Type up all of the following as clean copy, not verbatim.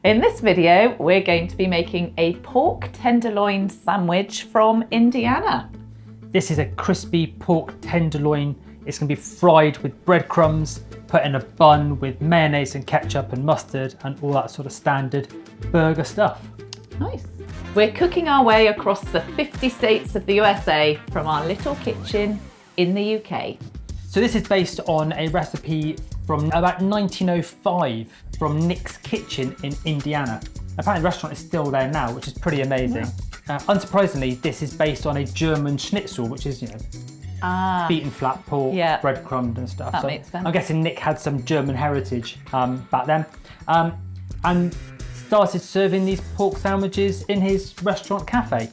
In this video, we're going to be making a pork tenderloin sandwich from Indiana. This is a crispy pork tenderloin. It's going to be fried with breadcrumbs, put in a bun with mayonnaise and ketchup and mustard and all that sort of standard burger stuff. Nice. We're cooking our way across the 50 states of the USA from our little kitchen in the UK. So this is based on a recipe from about 1905 from Nick's Kitchen in Indiana. Apparently the restaurant is still there now, which is pretty amazing. Yeah. Unsurprisingly, this is based on a German schnitzel, which is, beaten flat pork, breadcrumbed and stuff. That makes sense. I'm guessing Nick had some German heritage back then. And started serving these pork sandwiches in his restaurant cafe.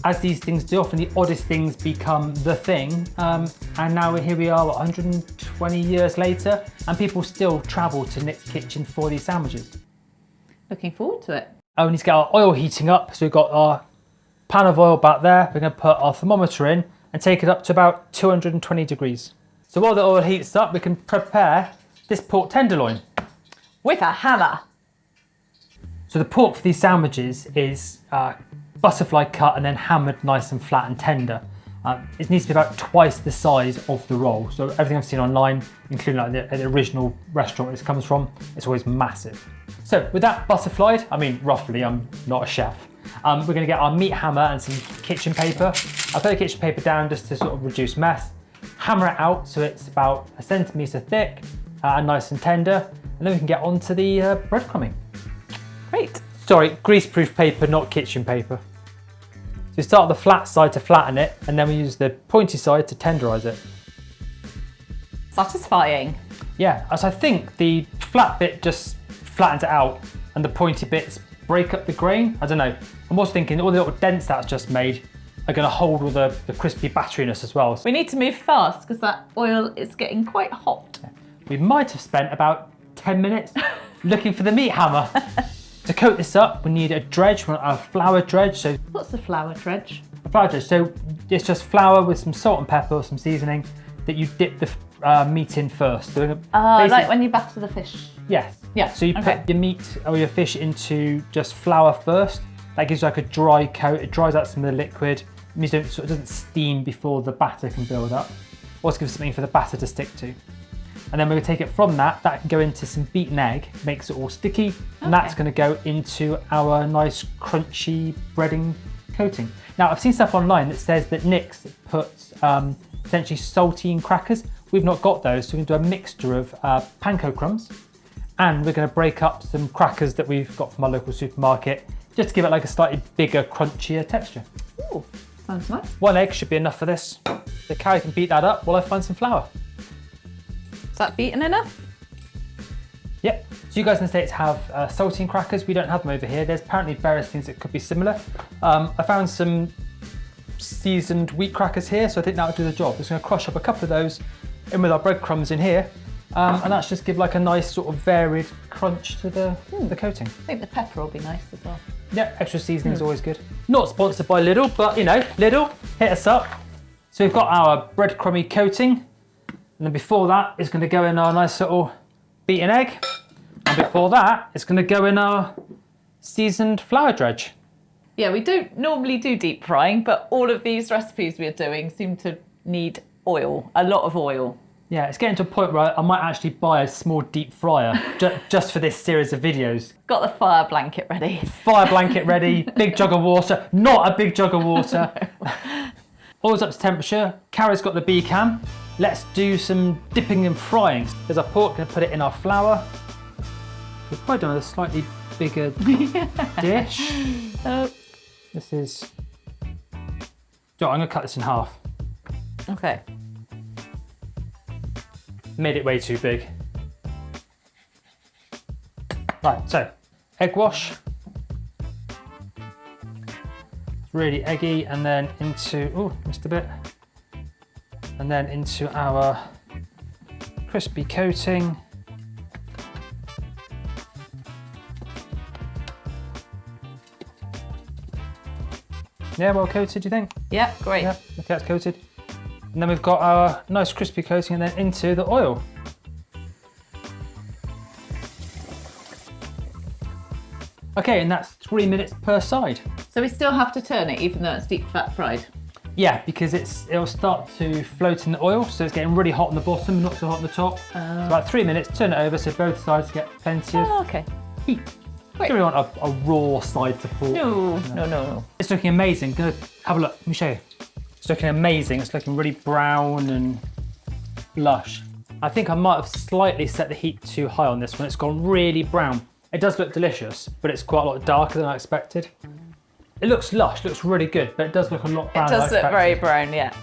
As these things do, often the oddest things become the thing. And now here we are 120 years later, and people still travel to Nick's Kitchen for these sandwiches. Looking forward to it. Oh, we need to get our oil heating up. So we've got our pan of oil back there. We're going to put our thermometer in and take it up to about 220 degrees. So while the oil heats up, we can prepare this pork tenderloin. With a hammer. So the pork for these sandwiches is butterfly cut and then hammered nice and flat and tender. It needs to be about twice the size of the roll. So everything I've seen online, including like the original restaurant this comes from, it's always massive. So with that butterflied, I mean roughly, I'm not a chef. We're going to get our meat hammer and some kitchen paper. I'll put the kitchen paper down just to sort of reduce mess. Hammer it out so it's about 1 centimetre thick and nice and tender. And then we can get onto the breadcrumbing. Great. Sorry, greaseproof paper, not kitchen paper. So we start the flat side to flatten it, and then we use the pointy side to tenderise it. Satisfying. Yeah, as I think the flat bit just flattens it out, and the pointy bits break up the grain. I don't know. I'm also thinking all the little dents that's just made are going to hold all the crispy batteriness as well. We need to move fast because that oil is getting quite hot. We might have spent about 10 minutes looking for the meat hammer. To coat this up, we need a dredge, a flour dredge. So what's a flour dredge? A flour dredge, so it's just flour with some salt and pepper, some seasoning that you dip the meat in first. So like when you batter the fish? Yes. Yeah. So you put your meat or your fish into just flour first. That gives you like a dry coat. It dries out some of the liquid. It means it doesn't steam before the batter can build up. Also gives something for the batter to stick to. And then we're going to take it from that can go into some beaten egg, makes it all sticky, and that's going to go into our nice crunchy breading coating. Now I've seen stuff online that says that Nick's puts potentially saltine crackers. We've not got those, so we're going to do a mixture of panko crumbs, and we're going to break up some crackers that we've got from our local supermarket, just to give it like a slightly bigger, crunchier texture. Ooh, sounds nice. 1 egg should be enough for this. So Carrie can beat that up while I find some flour. Is that beaten enough? Yep. So you guys in the States have saltine crackers. We don't have them over here. There's apparently various things that could be similar. I found some seasoned wheat crackers here, so I think that would do the job. Just going to crush up a couple of those in with our breadcrumbs in here. And that's just give like a nice sort of varied crunch to the coating. I think the pepper will be nice as well. Yeah, extra seasoning is always good. Not sponsored by Lidl, but Lidl, hit us up. So we've got our breadcrumby coating. And then before that, it's going to go in our nice little beaten egg. And before that, it's going to go in our seasoned flour dredge. Yeah, we don't normally do deep frying, but all of these recipes we're doing seem to need oil, a lot of oil. Yeah, it's getting to a point where I might actually buy a small deep fryer just for this series of videos. Got the fire blanket ready. Fire blanket ready, big jug of water. Not a big jug of water. No. Oil's up to temperature. Carrie's got the B-cam. Let's do some dipping and frying. There's our pork, going to put it in our flour. We've probably done a slightly bigger dish. This is... I'm going to cut this in half. Okay. Made it way too big. Right, so egg wash. It's really eggy, and then into, oh, missed a bit. And then into our crispy coating. Yeah, well coated, do you think? Yeah, great. Yeah, look, that's coated. And then we've got our nice crispy coating, and then into the oil. Okay, and that's 3 minutes per side. So we still have to turn it even though it's deep fat fried? Yeah, because it'll start to float in the oil, so it's getting really hot on the bottom, not so hot on the top. So about 3 minutes, turn it over so both sides get plenty of Okay. heat. Great. You don't really want a raw side to pork. No. It's looking amazing. Gonna have a look. Let me show you. It's looking amazing. It's looking really brown and lush. I think I might have slightly set the heat too high on this one. It's gone really brown. It does look delicious, but it's quite a lot darker than I expected. It looks lush, looks really good, but it does look a lot browner. It does look very brown, yeah.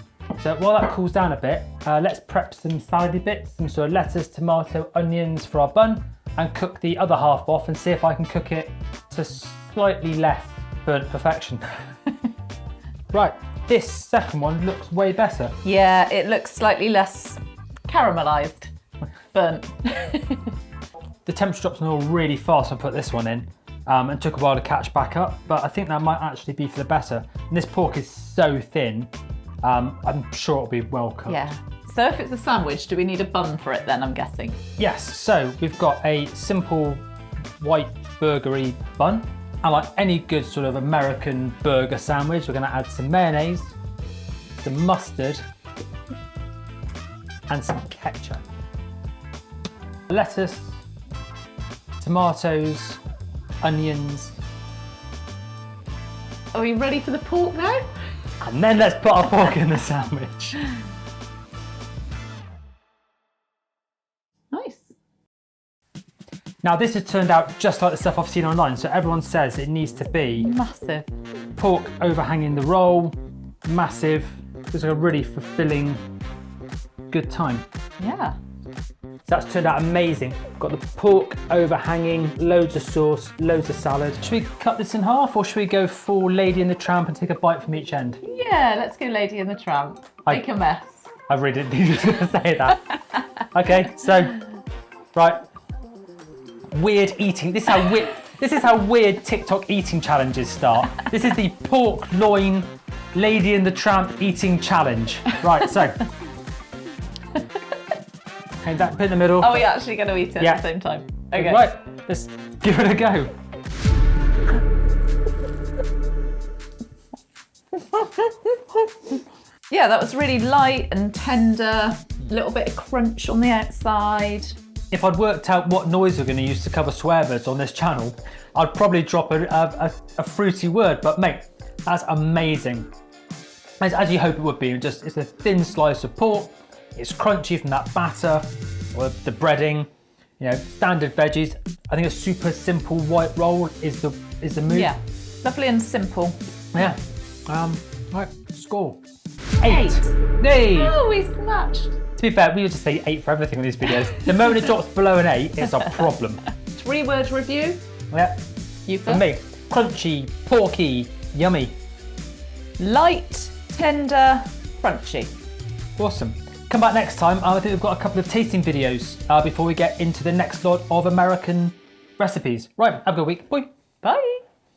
So while that cools down a bit, let's prep some salady bits, some sort of lettuce, tomato, onions for our bun, and cook the other half off and see if I can cook it to slightly less burnt perfection. Right, this second one looks way better. Yeah, it looks slightly less caramelised, burnt. The temperature drops on the oil really fast when I put this one in. And took a while to catch back up, but I think that might actually be for the better. And this pork is so thin, I'm sure it'll be well cooked. Yeah. So if it's a sandwich, do we need a bun for it then, I'm guessing? Yes, so we've got a simple white burgery bun. And like any good sort of American burger sandwich, we're gonna add some mayonnaise, some mustard, and some ketchup. Lettuce, tomatoes, onions. Are we ready for the pork now? And then let's put our pork in the sandwich. Nice. Now this has turned out just like the stuff I've seen online, so everyone says it needs to be Massive. pork overhanging the roll, massive, just like a really fulfilling, good time. Yeah. So that's turned out amazing. Got the pork overhanging, loads of sauce, loads of salad. Should we cut this in half or should we go full Lady and the Tramp and take a bite from each end? Yeah, let's go Lady and the Tramp. Make a mess. I really didn't think you were going to say that. Okay, so, right. Weird eating. This is how weird TikTok eating challenges start. This is the pork loin Lady and the Tramp eating challenge. Right, so. Okay, that bit in the middle. Are we actually going to eat it at the same time? Okay. Right, let's give it a go. Yeah, that was really light and tender, a little bit of crunch on the outside. If I'd worked out what noise we're going to use to cover swear words on this channel, I'd probably drop a fruity word, but mate, that's amazing. As you hope it would be, it's a thin slice of pork. It's crunchy from that batter or the breading, you know, standard veggies. I think a super simple white roll is the move. Yeah, lovely and simple. Yeah. Right, score. 8. Hey. Oh, we snatched. To be fair, we would just say 8 for everything on these videos. The moment it drops below an 8, it's a problem. 3-word review. Yeah. You For first. me, crunchy, porky, yummy. Light, tender, crunchy. Awesome. Come back next time. I think we've got a couple of tasting videos before we get into the next lot of American recipes. Right, have a good week. Bye. Bye.